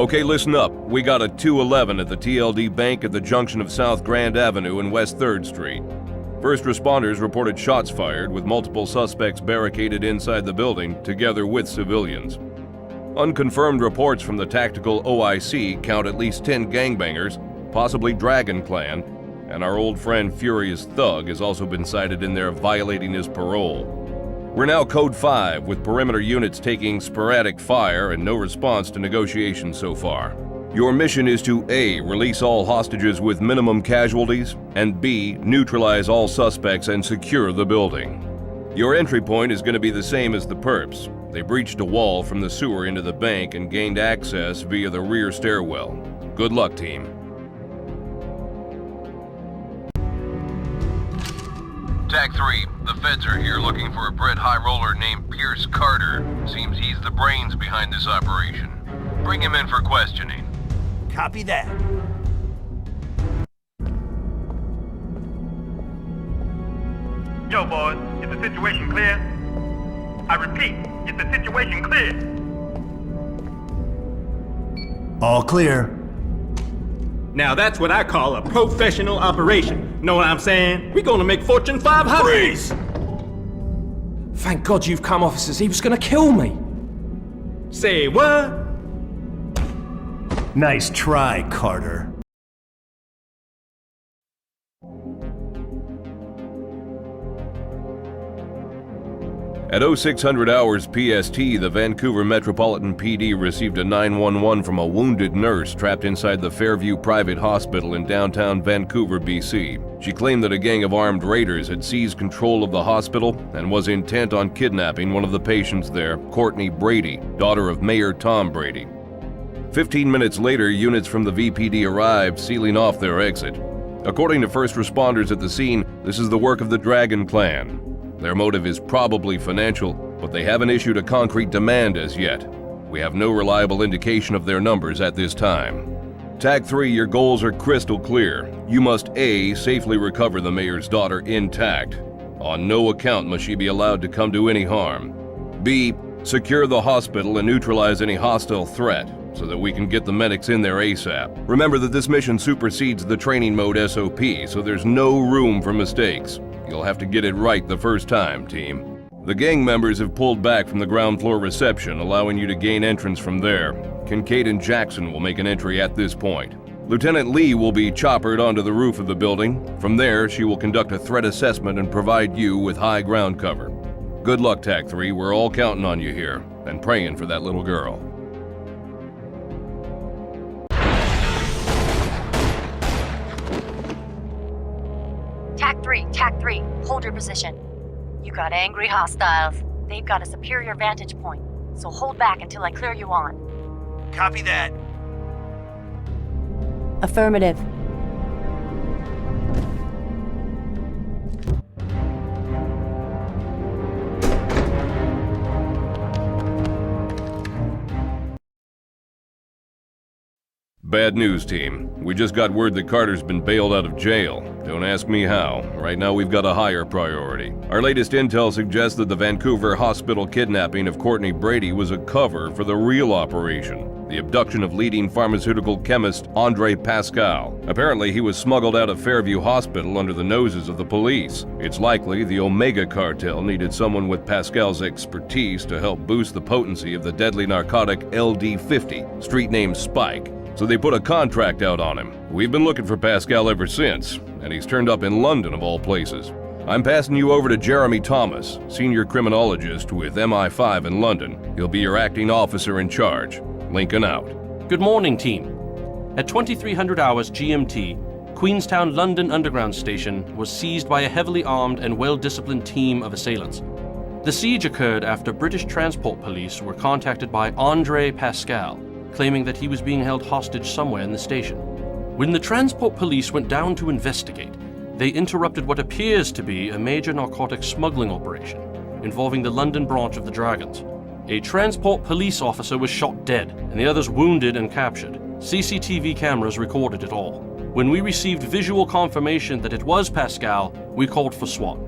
Okay, listen up. We got a 211 at the TLD Bank at the junction of South Grand Avenue and West 3rd Street. First responders reported shots fired with multiple suspects barricaded inside the building together with civilians. Unconfirmed reports from the tactical OIC count at least 10 gangbangers, possibly Dragon Clan, and our old friend Furious Thug has also been cited in there violating his parole. We're now Code 5, with perimeter units taking sporadic fire and no response to negotiations so far. Your mission is to A. Release all hostages with minimum casualties, and B. Neutralize all suspects and secure the building. Your entry point is going to be the same as the perps. They breached a wall from the sewer into the bank and gained access via the rear stairwell. Good luck, team. TAC 3, the feds are here looking for a Brit high roller named Pierce Carter. Seems he's the brains behind this operation. Bring him in for questioning. Copy that. Yo, boys, is the situation clear? I repeat, is the situation clear? All clear. Now that's what I call a professional operation. Know what I'm saying? We're gonna make Fortune 500. Freeze! Thank God you've come, officers. He was gonna kill me. Say what? Nice try, Carter. At 0600 hours PST, the Vancouver Metropolitan PD received a 911 from a wounded nurse trapped inside the Fairview Private Hospital in downtown Vancouver, BC. She claimed that a gang of armed raiders had seized control of the hospital and was intent on kidnapping one of the patients there, Courtney Brady, daughter of Mayor Tom Brady. 15 minutes later, units from the VPD arrived, sealing off their exit. According to first responders at the scene, this is the work of the Dragon Clan. Their motive is probably financial, but they haven't issued a concrete demand as yet. We have no reliable indication of their numbers at this time. TAC 3, your goals are crystal clear. You must A. Safely recover the mayor's daughter intact. On no account must she be allowed to come to any harm. B. Secure the hospital and neutralize any hostile threat, so that we can get the medics in there ASAP. Remember that this mission supersedes the training mode SOP, so there's no room for mistakes. You'll have to get it right the first time, team. The gang members have pulled back from the ground floor reception, allowing you to gain entrance from there. Kincaid and Jackson will make an entry at this point. Lieutenant Lee will be choppered onto the roof of the building. From there, she will conduct a threat assessment and provide you with high ground cover. Good luck, TAC 3. We're all counting on you here, and praying for that little girl. TAC 3, hold your position. You got angry hostiles. They've got a superior vantage point, so hold back until I clear you on. Copy that. Affirmative. Bad news, team. We just got word that Carter's been bailed out of jail. Don't ask me how. Right now we've got a higher priority. Our latest intel suggests that the Vancouver hospital kidnapping of Courtney Brady was a cover for the real operation, the abduction of leading pharmaceutical chemist Andre Pascal. Apparently he was smuggled out of Fairview Hospital under the noses of the police. It's likely the Omega cartel needed someone with Pascal's expertise to help boost the potency of the deadly narcotic LD-50, street name Spike. So they put a contract out on him. We've been looking for Pascal ever since, and he's turned up in London of all places. I'm passing you over to Jeremy Thomas, senior criminologist with MI5 in London. He'll be your acting officer in charge. Lincoln out. Good morning, team. At 2300 hours GMT, Queenstown London Underground Station was seized by a heavily armed and well-disciplined team of assailants. The siege occurred after British transport police were contacted by Andre Pascal, claiming that he was being held hostage somewhere in the station. When the transport police went down to investigate, they interrupted what appears to be a major narcotics smuggling operation involving the London branch of the Dragons. A transport police officer was shot dead, and the others wounded and captured. CCTV cameras recorded it all. When we received visual confirmation that it was Pascal, we called for SWAT.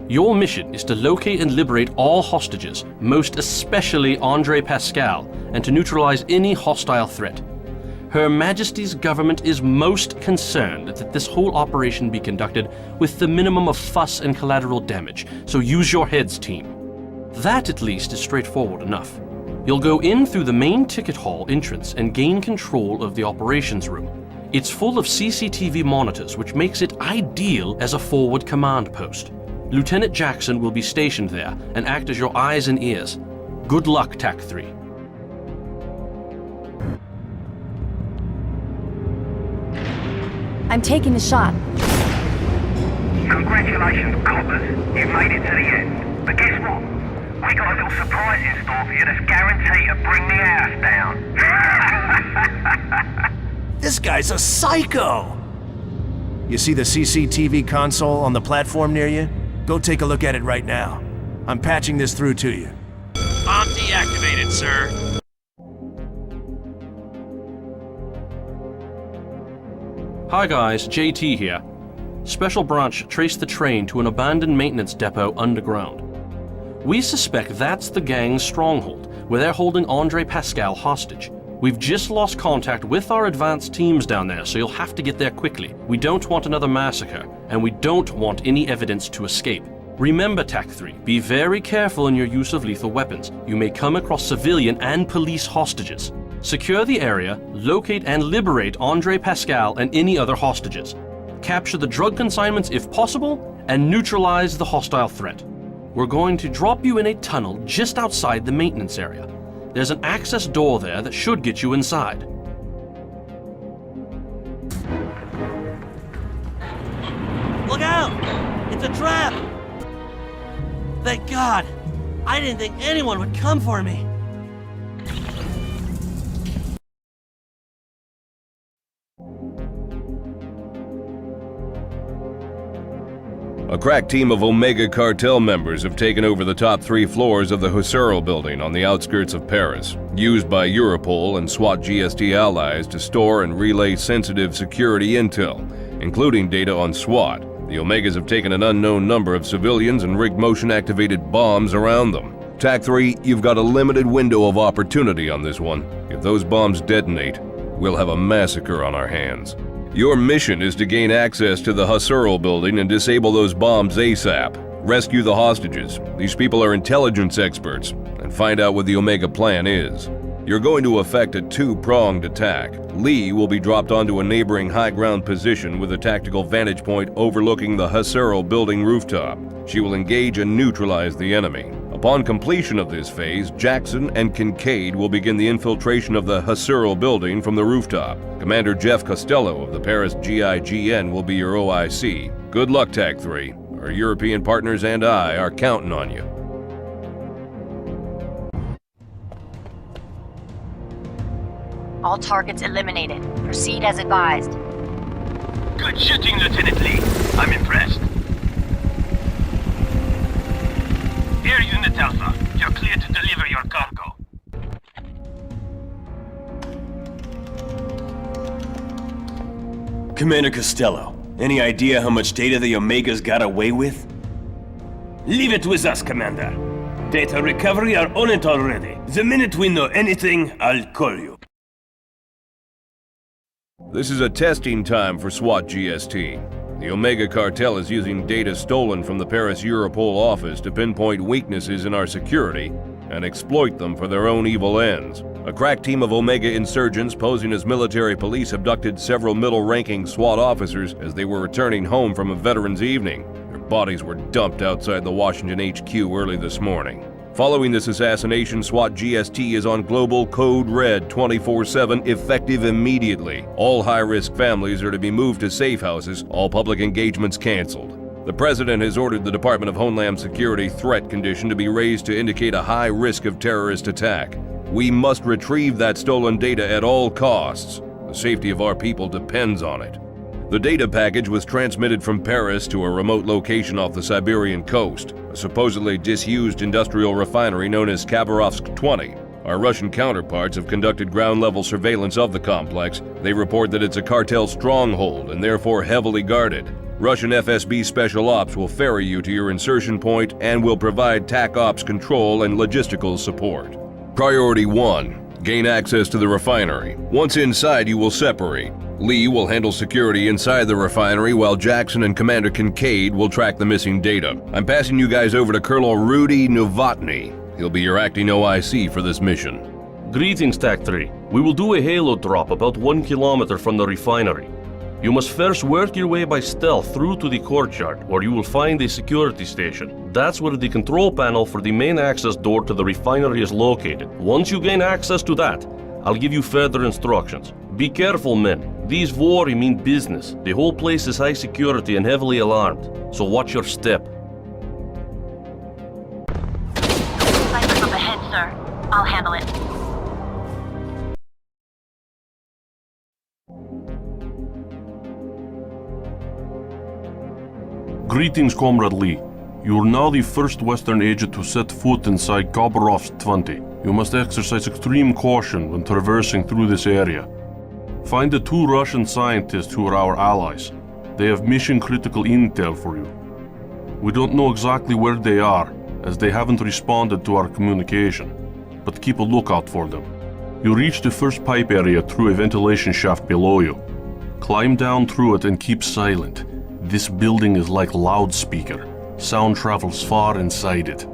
Your mission is to locate and liberate all hostages, most especially Andre Pascal, and to neutralize any hostile threat. Her Majesty's government is most concerned that this whole operation be conducted with the minimum of fuss and collateral damage, so use your heads, team. That, at least, is straightforward enough. You'll go in through the main ticket hall entrance and gain control of the operations room. It's full of CCTV monitors, which makes it ideal as a forward command post. Lieutenant Jackson will be stationed there and act as your eyes and ears. Good luck, TAC 3. I'm taking the shot. Congratulations, coppers. You've made it to the end. But guess what? We got a little surprise in store for you that's guaranteed to bring the house down. This guy's a psycho! You see the CCTV console on the platform near you? Go take a look at it right now. I'm patching this through to you. Bomb deactivated, sir. Hi guys, JT here. Special Branch traced the train to an abandoned maintenance depot underground. We suspect that's the gang's stronghold, where they're holding Andre Pascal hostage. We've just lost contact with our advanced teams down there, so you'll have to get there quickly. We don't want another massacre, and we don't want any evidence to escape. Remember, TAC 3, be very careful in your use of lethal weapons. You may come across civilian and police hostages. Secure the area, locate and liberate Andre Pascal and any other hostages. Capture the drug consignments if possible, and neutralize the hostile threat. We're going to drop you in a tunnel just outside the maintenance area. There's an access door there that should get you inside. Look out! It's a trap! Thank God! I didn't think anyone would come for me. A crack team of Omega cartel members have taken over the top 3 floors of the Husserl building on the outskirts of Paris, used by Europol and SWAT GST allies to store and relay sensitive security intel, including data on SWAT. The Omegas have taken an unknown number of civilians and rigged motion-activated bombs around them. TAC 3, you've got a limited window of opportunity on this one. If those bombs detonate, we'll have a massacre on our hands. Your mission is to gain access to the Husserl building and disable those bombs ASAP. Rescue the hostages. These people are intelligence experts, and find out what the Omega plan is. You're going to effect a 2-pronged attack. Lee will be dropped onto a neighboring high ground position with a tactical vantage point overlooking the Husserl building rooftop. She will engage and neutralize the enemy. Upon completion of this phase, Jackson and Kincaid will begin the infiltration of the Husserl building from the rooftop. Commander Jeff Costello of the Paris GIGN will be your OIC. Good luck, TAC 3. Our European partners and I are counting on you. All targets eliminated. Proceed as advised. Good shooting, Lieutenant Lee. I'm impressed. Here, Unit Alpha. You're clear to deliver your cargo. Commander Costello, any idea how much data the Omegas got away with? Leave it with us, Commander. Data recovery are on it already. The minute we know anything, I'll call you. This is a testing time for SWAT GST. The Omega cartel is using data stolen from the Paris Europol office to pinpoint weaknesses in our security and exploit them for their own evil ends. A crack team of Omega insurgents posing as military police abducted several middle-ranking SWAT officers as they were returning home from a veterans' evening. Their bodies were dumped outside the Washington HQ early this morning. Following this assassination, SWAT GST is on Global Code Red 24/7, effective immediately. All high-risk families are to be moved to safe houses, all public engagements canceled. The President has ordered the Department of Homeland Security threat condition to be raised to indicate a high risk of terrorist attack. We must retrieve that stolen data at all costs. The safety of our people depends on it. The data package was transmitted from Paris to a remote location off the Siberian coast, a supposedly disused industrial refinery known as Khabarovsk 20. Our Russian counterparts have conducted ground-level surveillance of the complex. They report that it's a cartel stronghold and therefore heavily guarded. Russian FSB Special Ops will ferry you to your insertion point and will provide TAC Ops control and logistical support. Priority 1. Gain access to the refinery. Once inside, you will separate. Lee will handle security inside the refinery while Jackson and Commander Kincaid will track the missing data. I'm passing you guys over to Colonel Rudy Novotny. He'll be your acting OIC for this mission. Greetings, TAC 3. We will do a halo drop about 1 kilometer from the refinery. You must first work your way by stealth through to the courtyard, where you will find a security station. That's where the control panel for the main access door to the refinery is located. Once you gain access to that, I'll give you further instructions. Be careful, men. These Vori mean business. The whole place is high security and heavily alarmed, so watch your step. Cypher's up ahead, sir. I'll handle it. Greetings, Comrade Lee. You are now the first Western agent to set foot inside Khabarovsk 20. You must exercise extreme caution when traversing through this area. Find the 2 Russian scientists who are our allies. They have mission-critical intel for you. We don't know exactly where they are, as they haven't responded to our communication, but keep a lookout for them. You reach the first pipe area through a ventilation shaft below you. Climb down through it and keep silent. This building is like loudspeaker. Sound travels far inside it.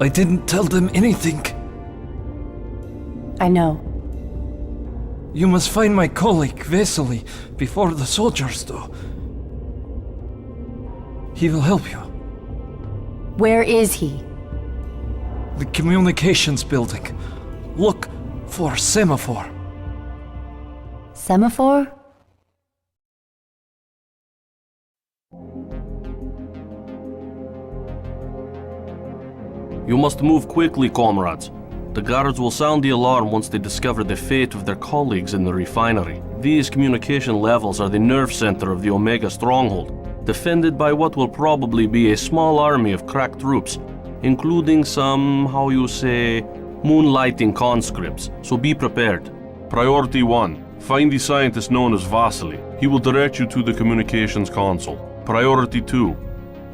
I didn't tell them anything. I know. You must find my colleague, Vesely, before the soldiers do. He will help you. Where is he? The communications building. Look for Semaphore. Semaphore? You must move quickly, comrades. The guards will sound the alarm once they discover the fate of their colleagues in the refinery. These communication levels are the nerve center of the Omega stronghold, defended by what will probably be a small army of crack troops, including some, how you say, moonlighting conscripts, so be prepared. Priority 1. Find the scientist known as Vasily. He will direct you to the communications console. Priority 2.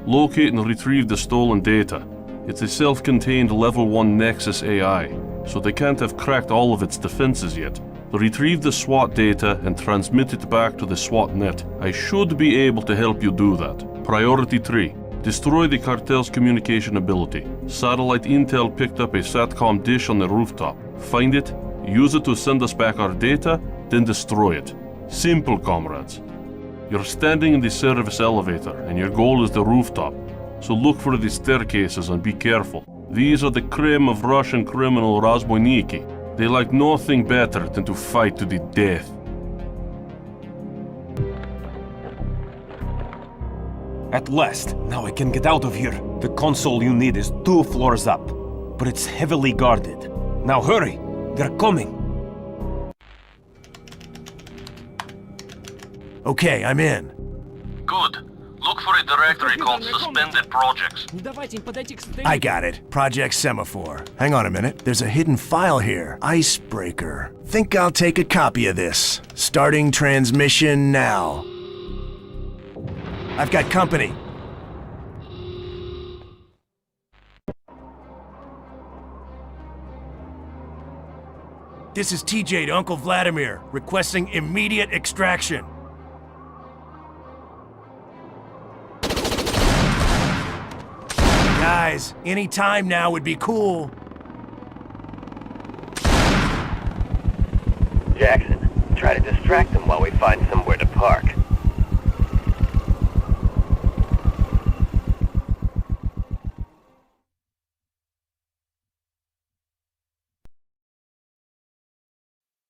Locate and retrieve the stolen data. It's a self-contained Level 1 Nexus AI, so they can't have cracked all of its defenses yet. Retrieve the SWAT data and transmit it back to the SWAT net. I should be able to help you do that. Priority 3. Destroy the cartel's communication ability. Satellite intel picked up a SATCOM dish on the rooftop. Find it, use it to send us back our data, then destroy it. Simple, comrades. You're standing in the service elevator, and your goal is the rooftop. So look for the staircases and be careful. These are the creme of Russian criminal Razboyniki. They like nothing better than to fight to the death. At last, now I can get out of here. The console you need is 2 floors up, but it's heavily guarded. Now hurry, they're coming. Okay, I'm in. Good. Look for a directory called Suspended Projects. I got it. Project Semaphore. Hang on a minute. There's a hidden file here. Icebreaker. Think I'll take a copy of this. Starting transmission now. I've got company. This is TJ to Uncle Vladimir, requesting immediate extraction. Guys, any time now would be cool. Jackson, try to distract them while we find somewhere to park.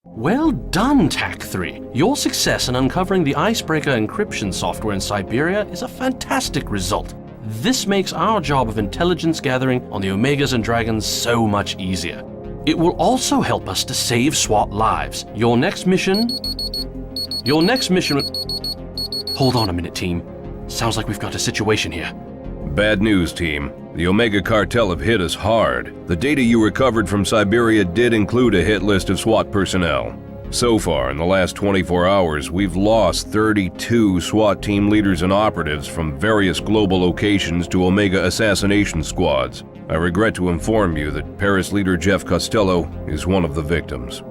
Well done, TAC 3. Your success in uncovering the Icebreaker encryption software in Siberia is a fantastic result. This makes our job of intelligence gathering on the Omegas and Dragons so much easier. It will also help us to save SWAT lives. Your next mission... Hold on a minute, team. Sounds like we've got a situation here. Bad news, team. The Omega cartel have hit us hard. The data you recovered from Siberia did include a hit list of SWAT personnel. So far, in the last 24 hours, we've lost 32 SWAT team leaders and operatives from various global locations to Omega assassination squads. I regret to inform you that Paris leader Jeff Costello is one of the victims.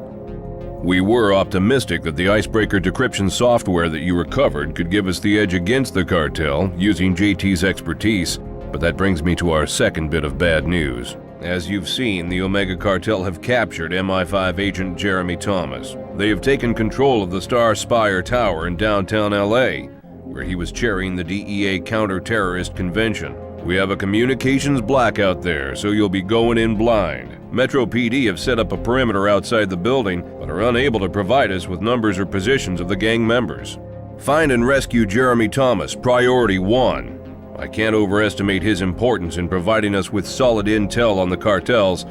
We were optimistic that the icebreaker decryption software that you recovered could give us the edge against the cartel using JT's expertise, but that brings me to our second bit of bad news. As you've seen, the Omega Cartel have captured MI5 agent Jeremy Thomas. They have taken control of the Star Spire Tower in downtown LA, where he was chairing the DEA counter-terrorist convention. We have a communications blackout there, so you'll be going in blind. Metro PD have set up a perimeter outside the building, but are unable to provide us with numbers or positions of the gang members. Find and rescue Jeremy Thomas, priority 1. I can't overestimate his importance in providing us with solid intel on the cartels,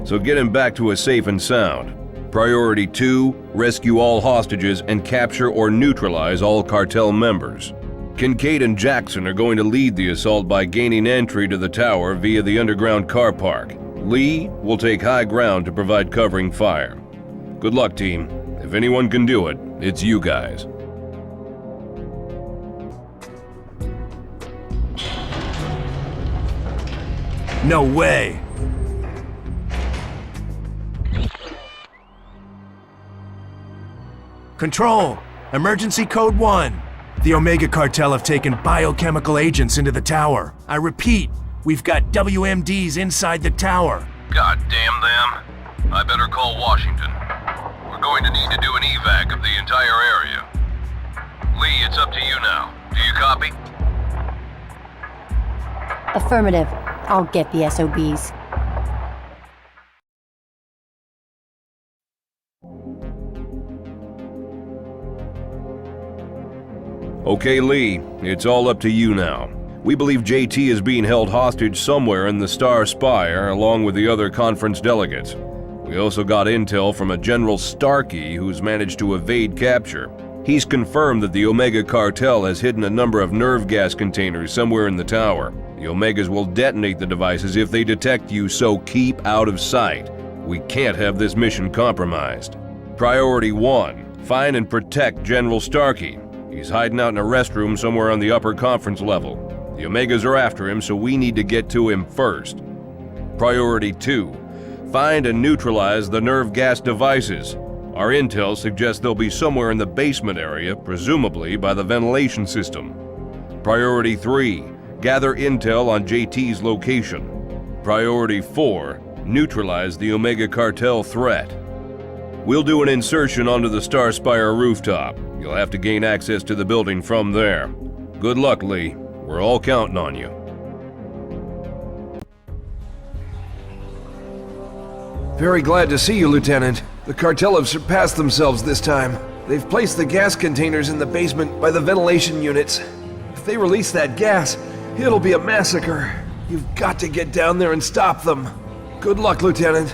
so get him back to us safe and sound. Priority 2, rescue all hostages and capture or neutralize all cartel members. Kincaid and Jackson are going to lead the assault by gaining entry to the tower via the underground car park. Lee will take high ground to provide covering fire. Good luck, team. If anyone can do it, it's you guys. No way! Control! Emergency Code 1! The Omega Cartel have taken biochemical agents into the tower. I repeat, we've got WMDs inside the tower. God damn them. I better call Washington. We're going to need to do an evac of the entire area. Lee, it's up to you now. Do you copy? Affirmative. I'll get the SOBs. Okay, Lee, it's all up to you now. We believe JT is being held hostage somewhere in the Star Spire along with the other conference delegates. We also got intel from a General Starkey who's managed to evade capture. He's confirmed that the Omega Cartel has hidden a number of nerve gas containers somewhere in the tower. The Omegas will detonate the devices if they detect you, so keep out of sight. We can't have this mission compromised. Priority 1, find and protect General Starkey. He's hiding out in a restroom somewhere on the upper conference level. The Omegas are after him, so we need to get to him first. Priority 2, find and neutralize the nerve gas devices. Our intel suggests they'll be somewhere in the basement area, presumably by the ventilation system. Priority 3, gather intel on JT's location. Priority 4, neutralize the Omega Cartel threat. We'll do an insertion onto the Star Spire rooftop. You'll have to gain access to the building from there. Good luck, Lee. We're all counting on you. Very glad to see you, Lieutenant. The cartel have surpassed themselves this time. They've placed the gas containers in the basement by the ventilation units. If they release that gas, it'll be a massacre. You've got to get down there and stop them. Good luck, Lieutenant.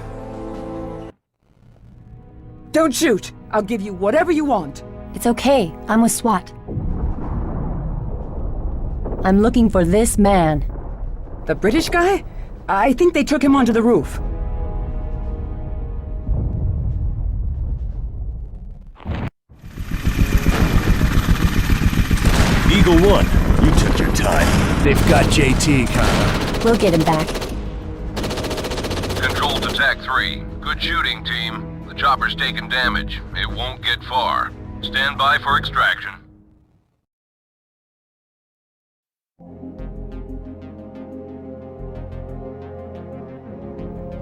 Don't shoot! I'll give you whatever you want. It's okay. I'm with SWAT. I'm looking for this man. The British guy? I think they took him onto the roof. Eagle 1, you took your time. They've got JT, Connor. We'll get him back. Control to TAC 3. Good shooting, team. The chopper's taking damage. It won't get far. Stand by for extraction.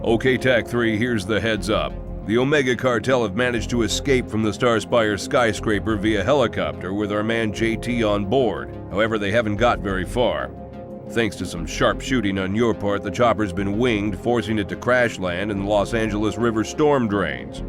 Okay, TAC 3, here's the heads up. The Omega Cartel have managed to escape from the Star Spire skyscraper via helicopter with our man JT on board. However, they haven't got very far. Thanks to some sharp shooting on your part, the chopper's been winged, forcing it to crash land in the Los Angeles River storm drains.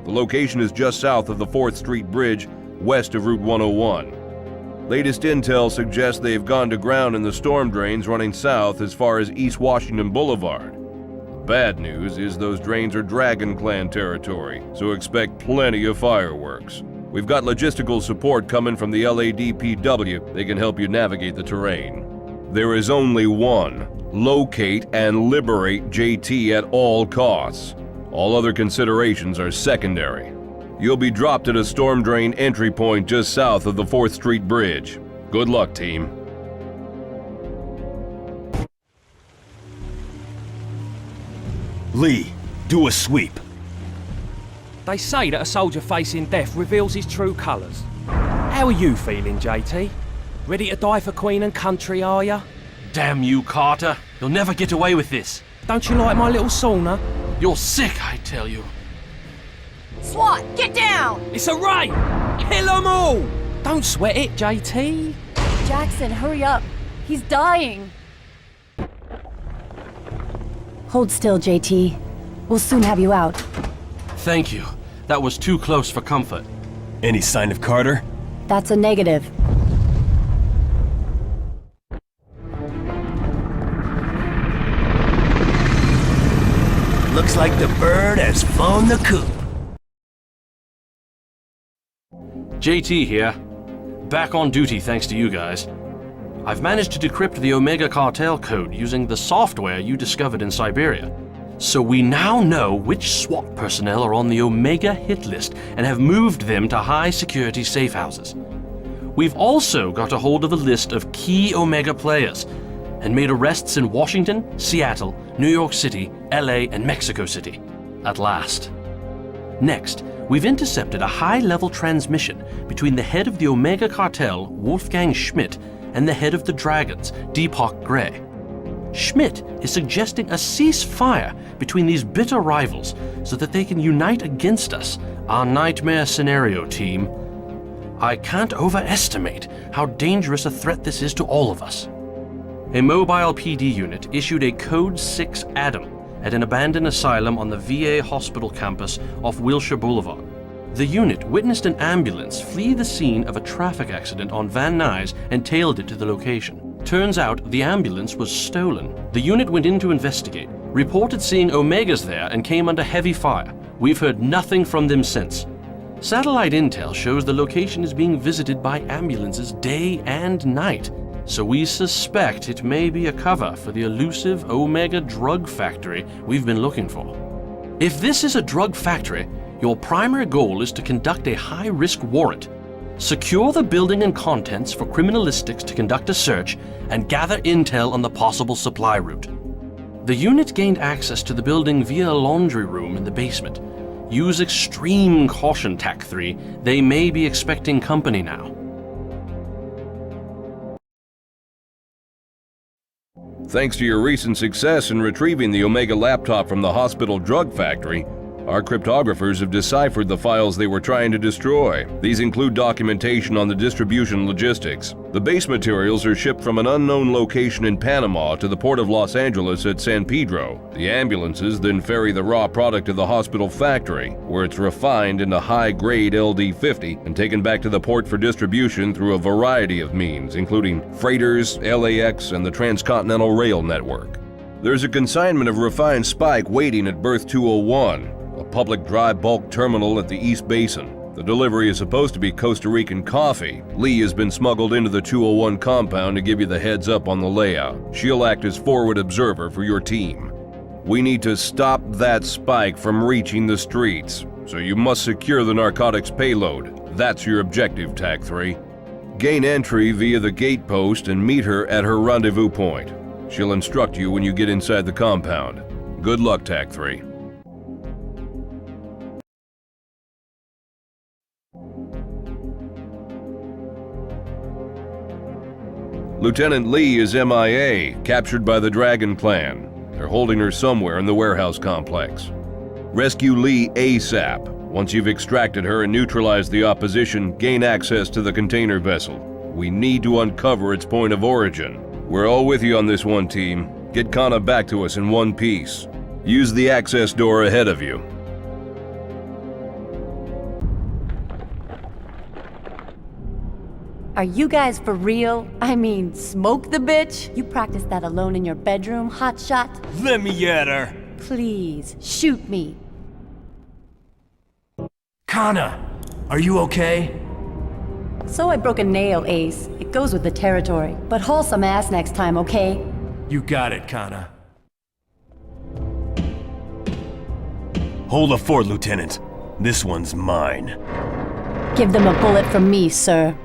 The location is just south of the 4th Street Bridge, west of Route 101. Latest intel suggests they've gone to ground in the storm drains running south as far as East Washington Boulevard. The bad news is those drains are Dragon Clan territory, so expect plenty of fireworks. We've got logistical support coming from the LADPW. They can help you navigate the terrain. There is only one: locate and liberate JT at all costs. All other considerations are secondary. You'll be dropped at a storm drain entry point just south of the 4th Street Bridge. Good luck, team. Lee, do a sweep. They say that a soldier facing death reveals his true colours. How are you feeling, JT? Ready to die for Queen and country, are ya? Damn you, Carter. You'll never get away with this. Don't you like my little sauna? You're sick, I tell you. SWAT, get down! It's a raid! Kill 'em all! Don't sweat it, JT. Jackson, hurry up. He's dying. Hold still, JT. We'll soon have you out. Thank you. That was too close for comfort. Any sign of Carter? That's a negative. Looks like the bird has flown the coop. JT here. Back on duty thanks to you guys. I've managed to decrypt the Omega cartel code using the software you discovered in Siberia. So we now know which SWAT personnel are on the Omega hit list and have moved them to high security safe houses. We've also got a hold of a list of key Omega players and made arrests in Washington, Seattle, New York City, LA, and Mexico City. At last. Next, we've intercepted a high-level transmission between the head of the Omega cartel, Wolfgang Schmidt, and the head of the Dragons, Deepak Gray. Schmidt is suggesting a ceasefire between these bitter rivals so that they can unite against us, our nightmare scenario team. I can't overestimate how dangerous a threat this is to all of us. A mobile PD unit issued a Code 6 Adam at an abandoned asylum on the VA hospital campus off Wilshire Boulevard. The unit witnessed an ambulance flee the scene of a traffic accident on Van Nuys and tailed it to the location. Turns out the ambulance was stolen. The unit went in to investigate, reported seeing Omegas there, and came under heavy fire. We've heard nothing from them since. Satellite intel shows the location is being visited by ambulances day and night, so we suspect it may be a cover for the elusive Omega drug factory we've been looking for. If this is a drug factory, your primary goal is to conduct a high-risk warrant. Secure the building and contents for criminalistics to conduct a search and gather intel on the possible supply route. The unit gained access to the building via a laundry room in the basement. Use extreme caution, TAC 3. They may be expecting company now. Thanks to your recent success in retrieving the Omega laptop from the hospital drug factory, our cryptographers have deciphered the files they were trying to destroy. These include documentation on the distribution logistics. The base materials are shipped from an unknown location in Panama to the port of Los Angeles at San Pedro. The ambulances then ferry the raw product to the hospital factory, where it's refined into high-grade LD-50 and taken back to the port for distribution through a variety of means, including freighters, LAX, and the transcontinental rail network. There's a consignment of refined spike waiting at Berth 201, a public dry bulk terminal at the East Basin. The delivery is supposed to be Costa Rican coffee. Lee has been smuggled into the 201 compound to give you the heads up on the layout. She'll act as forward observer for your team. We need to stop that spike from reaching the streets, so you must secure the narcotics payload. That's your objective, TAC 3. Gain entry via the gate post and meet her at her rendezvous point. She'll instruct you when you get inside the compound. Good luck, TAC 3. Lieutenant Lee is MIA, captured by the Dragon Clan. They're holding her somewhere in the warehouse complex. Rescue Lee ASAP. Once you've extracted her and neutralized the opposition, gain access to the container vessel. We need to uncover its point of origin. We're all with you on this one, team. Get Kana back to us in one piece. Use the access door ahead of you. Are you guys for real? I mean, smoke the bitch? You practice that alone in your bedroom, hotshot? Let me at her! Please, shoot me. Kana, are you okay? So I broke a nail, Ace. It goes with the territory. But haul some ass next time, okay? You got it, Kana. Hold the fort, Lieutenant. This one's mine. Give them a bullet from me, sir.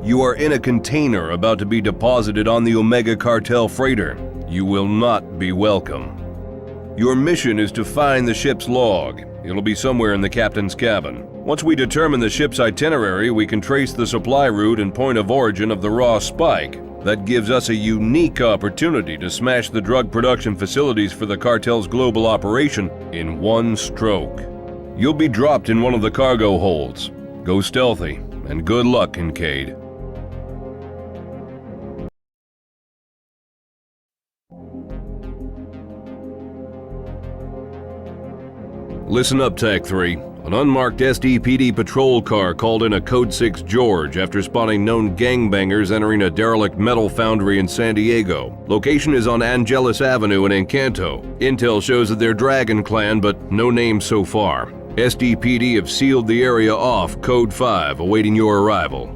You are in a container about to be deposited on the Omega Cartel freighter. You will not be welcome. Your mission is to find the ship's log. It'll be somewhere in the captain's cabin. Once we determine the ship's itinerary, we can trace the supply route and point of origin of the raw spike. That gives us a unique opportunity to smash the drug production facilities for the cartel's global operation in one stroke. You'll be dropped in one of the cargo holds. Go stealthy, and good luck, Kincaid. Listen up, TAC 3. An unmarked SDPD patrol car called in a Code 6 George after spotting known gangbangers entering a derelict metal foundry in San Diego. Location is on Angeles Avenue in Encanto. Intel shows that they're Dragon Clan, but no names so far. SDPD have sealed the area off, Code 5, awaiting your arrival.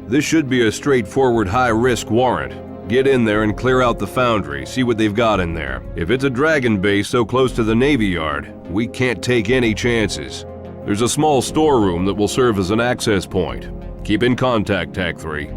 This should be a straightforward high-risk warrant. Get in there and clear out the foundry, see what they've got in there. If it's a Dragon base so close to the Navy Yard, we can't take any chances. There's a small storeroom that will serve as an access point. Keep in contact, TAC 3.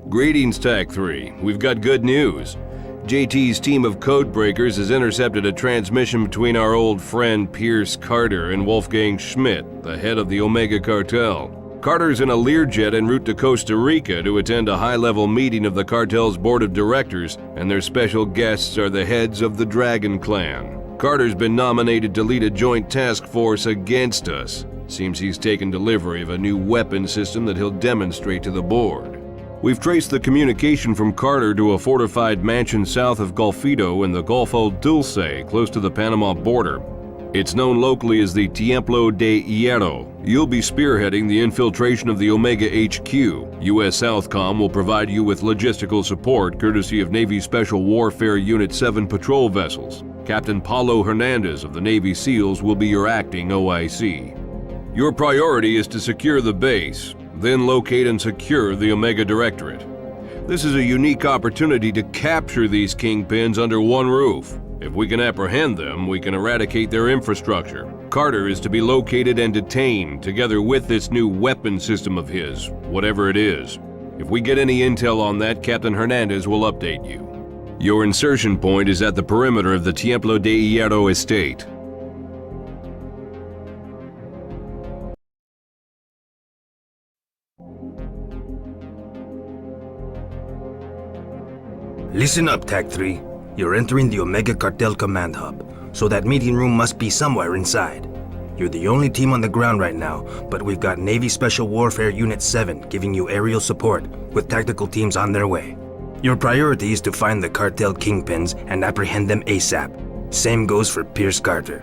Greetings, TAC 3. We've got good news. JT's team of codebreakers has intercepted a transmission between our old friend Pierce Carter and Wolfgang Schmidt, the head of the Omega Cartel. Carter's in a Learjet en route to Costa Rica to attend a high-level meeting of the cartel's board of directors, and their special guests are the heads of the Dragon Clan. Carter's been nominated to lead a joint task force against us. Seems he's taken delivery of a new weapon system that he'll demonstrate to the board. We've traced the communication from Carter to a fortified mansion south of Golfito in the Golfo Dulce, close to the Panama border. It's known locally as the Templo de Hierro. You'll be spearheading the infiltration of the Omega HQ. U.S. Southcom will provide you with logistical support courtesy of Navy Special Warfare Unit 7 patrol vessels. Captain Paulo Hernandez of the Navy SEALs will be your acting OIC. Your priority is to secure the base, then locate and secure the Omega Directorate. This is a unique opportunity to capture these kingpins under one roof. If we can apprehend them, we can eradicate their infrastructure. Carter is to be located and detained, together with this new weapon system of his, whatever it is. If we get any intel on that, Captain Hernandez will update you. Your insertion point is at the perimeter of the Templo de Hierro estate. Listen up, TAC 3. You're entering the Omega Cartel Command Hub, so that meeting room must be somewhere inside. You're the only team on the ground right now, but we've got Navy Special Warfare Unit 7 giving you aerial support, with tactical teams on their way. Your priority is to find the cartel kingpins and apprehend them ASAP. Same goes for Pierce Carter.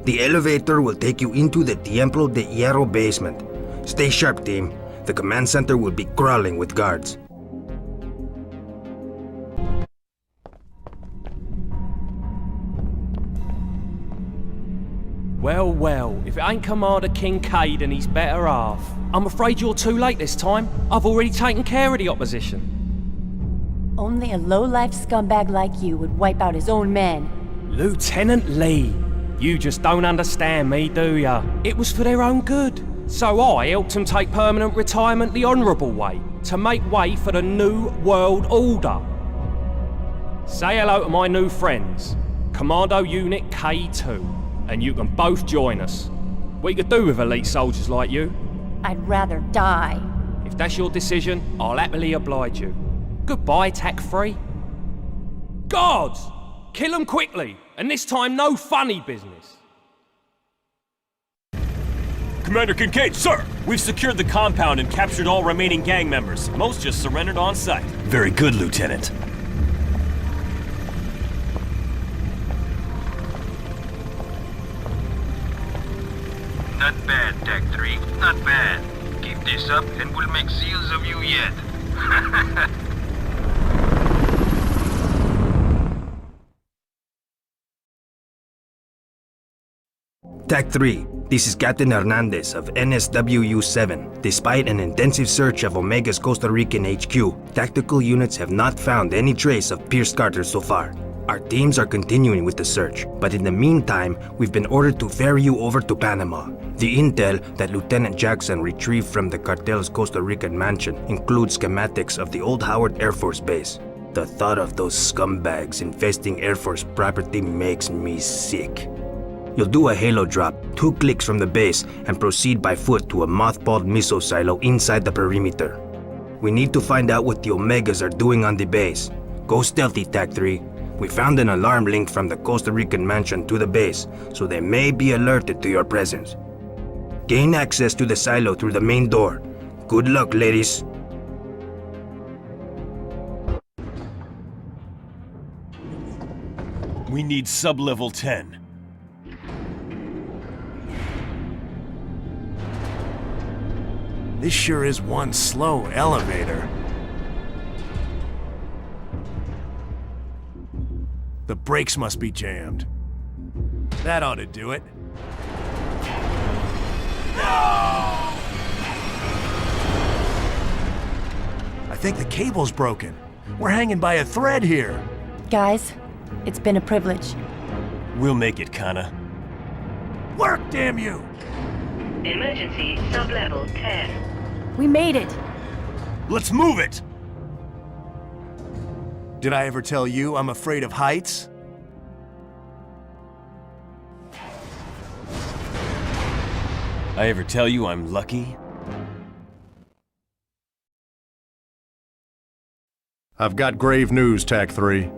The elevator will take you into the Templo de Hierro basement. Stay sharp, team. The command center will be crawling with guards. Well, if it ain't Commander Kincaid and he's better half. I'm afraid you're too late this time. I've already taken care of the opposition. Only a low-life scumbag like you would wipe out his own men. Lieutenant Lee, you just don't understand me, do ya? It was for their own good. So I helped them take permanent retirement the honourable way, to make way for the New World Order. Say hello to my new friends, Commando Unit K2. And you can both join us. We could do with elite soldiers like you. I'd rather die. If that's your decision, I'll happily oblige you. Goodbye, TAC 3. Guards! Kill them quickly, and this time no funny business. Commander Kincaid, sir! We've secured the compound and captured all remaining gang members. Most just surrendered on site. Very good, Lieutenant. Not bad, TAC 3. Not bad. Keep this up and we'll make SEALs of you yet. TAC 3, this is Captain Hernandez of NSWU-7. Despite an intensive search of Omega's Costa Rican HQ, tactical units have not found any trace of Pierce Carter so far. Our teams are continuing with the search, but in the meantime, we've been ordered to ferry you over to Panama. The intel that Lieutenant Jackson retrieved from the cartel's Costa Rican mansion includes schematics of the old Howard Air Force Base. The thought of those scumbags infesting Air Force property makes me sick. You'll do a halo drop, 2 clicks from the base, and proceed by foot to a mothballed missile silo inside the perimeter. We need to find out what the Omegas are doing on the base. Go stealthy, TAC 3. We found an alarm link from the Costa Rican mansion to the base, so they may be alerted to your presence. Gain access to the silo through the main door. Good luck, ladies. We need sub-level 10. This sure is one slow elevator. The brakes must be jammed. That ought to do it. No! I think the cable's broken. We're hanging by a thread here. Guys, it's been a privilege. We'll make it, Kana. Work, damn you! Emergency sub-level 10. We made it! Let's move it! Did I ever tell you I'm afraid of heights? I ever tell you I'm lucky? I've got grave news, TAC 3.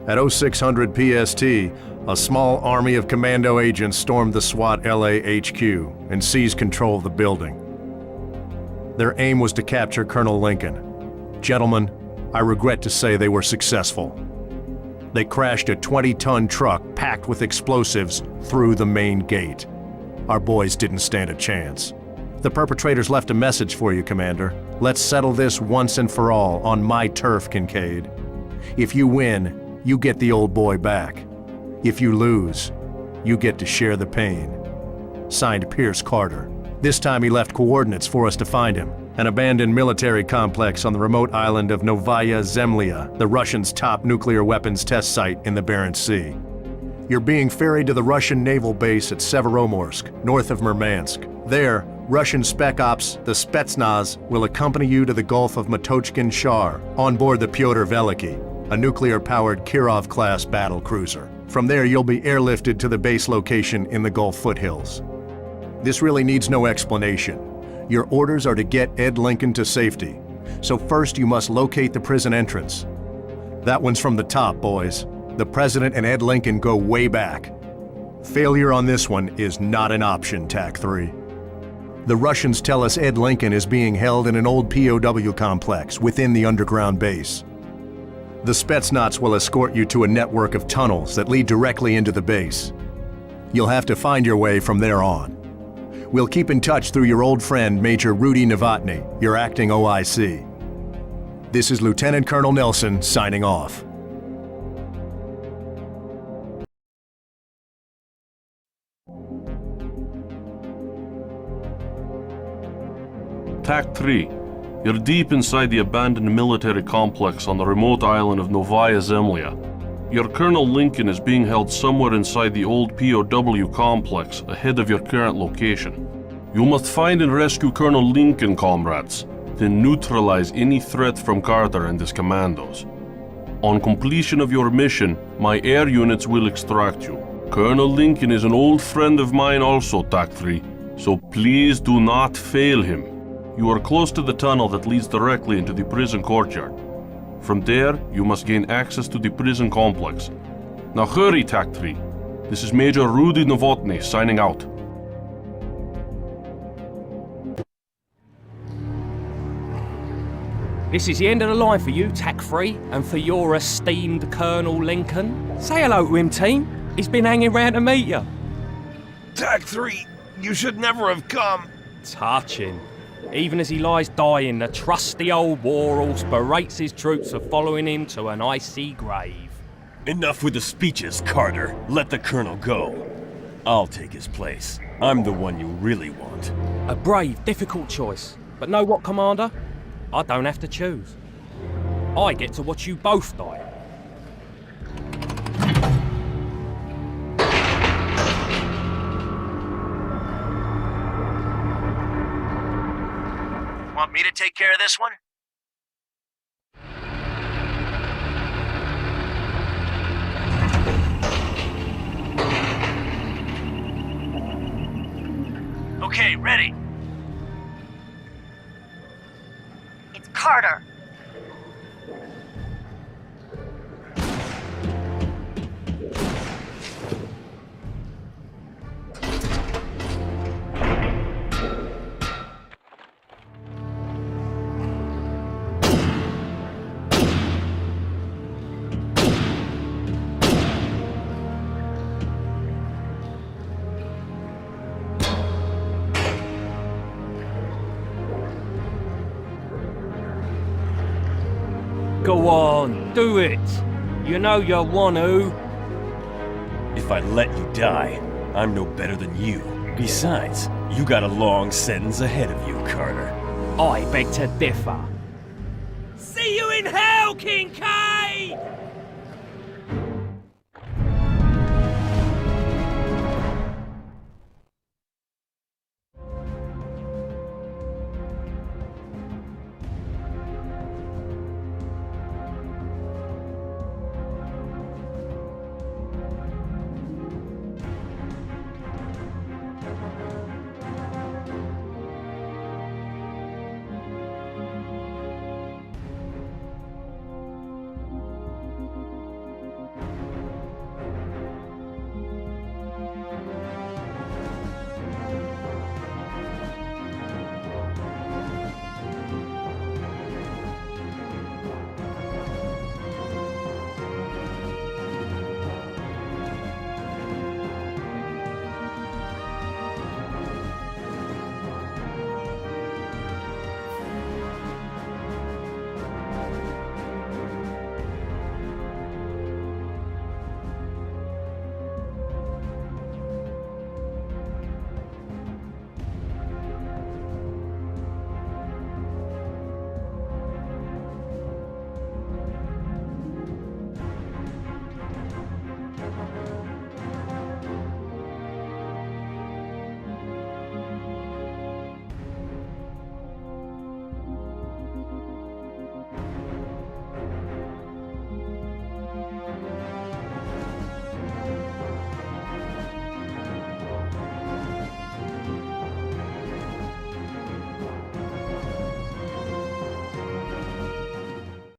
At 0600 PST, a small army of commando agents stormed the SWAT LA HQ and seized control of the building. Their aim was to capture Colonel Lincoln. Gentlemen, I regret to say they were successful. They crashed a 20-ton truck packed with explosives through the main gate. Our boys didn't stand a chance. The perpetrators left a message for you, Commander. Let's settle this once and for all on my turf, Kincaid. If you win, you get the old boy back. If you lose, you get to share the pain. Signed, Pierce Carter. This time he left coordinates for us to find him. An abandoned military complex on the remote island of Novaya Zemlya, the Russians' top nuclear weapons test site in the Barents Sea. You're being ferried to the Russian naval base at Severomorsk, north of Murmansk. There, Russian Spec Ops, the Spetsnaz, will accompany you to the Gulf of Matochkin Shar, on board the Pyotr Veliky, a nuclear-powered Kirov-class battle cruiser. From there, you'll be airlifted to the base location in the Gulf foothills. This really needs no explanation. Your orders are to get Ed Lincoln to safety. So first you must locate the prison entrance. That one's from the top, boys. The President and Ed Lincoln go way back. Failure on this one is not an option, TAC 3. The Russians tell us Ed Lincoln is being held in an old POW complex within the underground base. The Spetsnaz will escort you to a network of tunnels that lead directly into the base. You'll have to find your way from there on. We'll keep in touch through your old friend, Major Rudy Novotny, your acting OIC. This is Lieutenant Colonel Nelson signing off. TAC 3, you're deep inside the abandoned military complex on the remote island of Novaya Zemlya. Your Colonel Lincoln is being held somewhere inside the old POW complex, ahead of your current location. You must find and rescue Colonel Lincoln, comrades, then neutralize any threat from Carter and his commandos. On completion of your mission, my air units will extract you. Colonel Lincoln is an old friend of mine also, TAC 3, so please do not fail him. You are close to the tunnel that leads directly into the prison courtyard. From there, you must gain access to the prison complex. Now hurry, TAC 3. This is Major Rudy Novotny signing out. This is the end of the line for you, TAC 3, and for your esteemed Colonel Lincoln. Say hello to him, team. He's been hanging around to meet you. TAC 3, you should never have come. Touching. Even as he lies dying, the trusty old war horse berates his troops for following him to an icy grave. Enough with the speeches, Carter. Let the Colonel go. I'll take his place. I'm the one you really want. A brave, difficult choice. But know what, Commander? I don't have to choose. I get to watch you both die. Want me to take care of this one? Okay, ready. It's Carter. Go on, do it. You know you want to. If I let you die, I'm no better than you. Besides, you got a long sentence ahead of you, Carter. I beg to differ. See you in hell, King K!